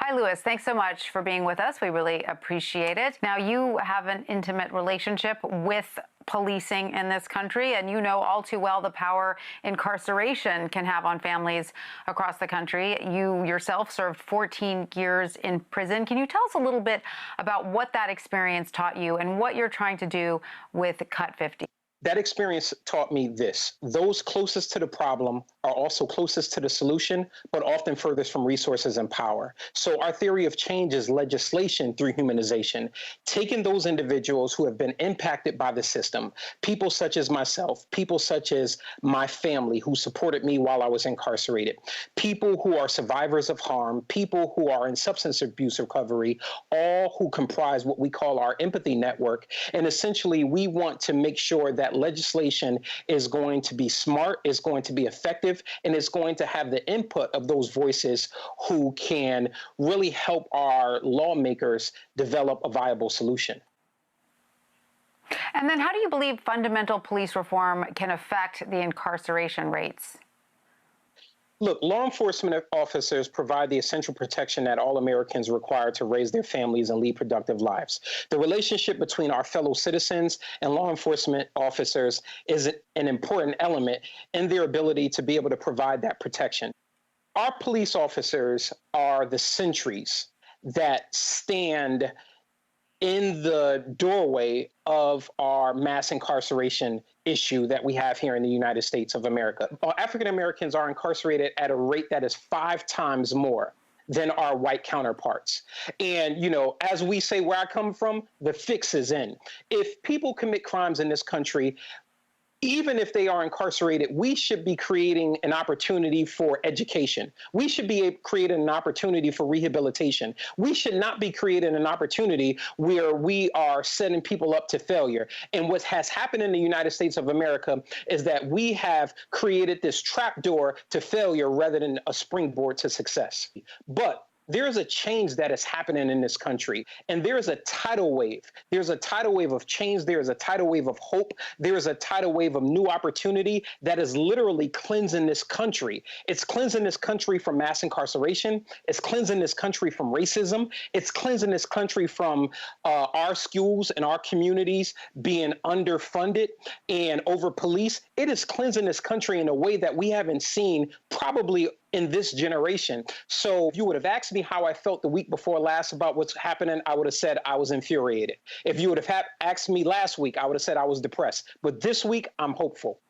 Hi, Lewis. Thanks so much for being with us. We really appreciate it. Now, you have an intimate relationship with policing in this country, and you know all too well the power incarceration can have on families across the country. You yourself served 14 years in prison. Can you tell us a little bit about what that experience taught you and what you're trying to do with Cut 50? That experience taught me this. Those closest to the problem are also closest to the solution, but often furthest from resources and power. So our theory of change is legislation through humanization, taking those individuals who have been impacted by the system, people such as myself, people such as my family who supported me while I was incarcerated, people who are survivors of harm, people who are in substance abuse recovery, all who comprise what we call our empathy network. And essentially, we want to make sure that legislation is going to be smart, is going to be effective, and is going to have the input of those voices who can really help our lawmakers develop a viable solution. And then how do you believe fundamental police reform can affect the incarceration rates? Look, law enforcement officers provide the essential protection that all Americans require to raise their families and lead productive lives. The relationship between our fellow citizens and law enforcement officers is an important element in their ability to be able to provide that protection. Our police officers are the sentries that stand in the doorway of our mass incarceration issue that we have here in the United States of America. African Americans are incarcerated at a rate that is 5 times more than our white counterparts. And, you know, as we say where I come from, the fix is in. If people commit crimes in this country, even if they are incarcerated, we should be creating an opportunity for education. We should be creating an opportunity for rehabilitation. We should not be creating an opportunity where we are setting people up to failure. And what has happened in the United States of America is that we have created this trapdoor to failure rather than a springboard to success. But there's a change that is happening in this country, and there's a tidal wave. There's a tidal wave of change. There is a tidal wave of hope. There is a tidal wave of new opportunity that is literally cleansing this country. It's cleansing this country from mass incarceration. It's cleansing this country from racism. It's cleansing this country from our schools and our communities being underfunded and over-policed. It is cleansing this country in a way that we haven't seen probably in this generation. So if you would have asked me how I felt the week before last about what's happening, I would have said I was infuriated. If you would have asked me last week, I would have said I was depressed. But this week, I'm hopeful.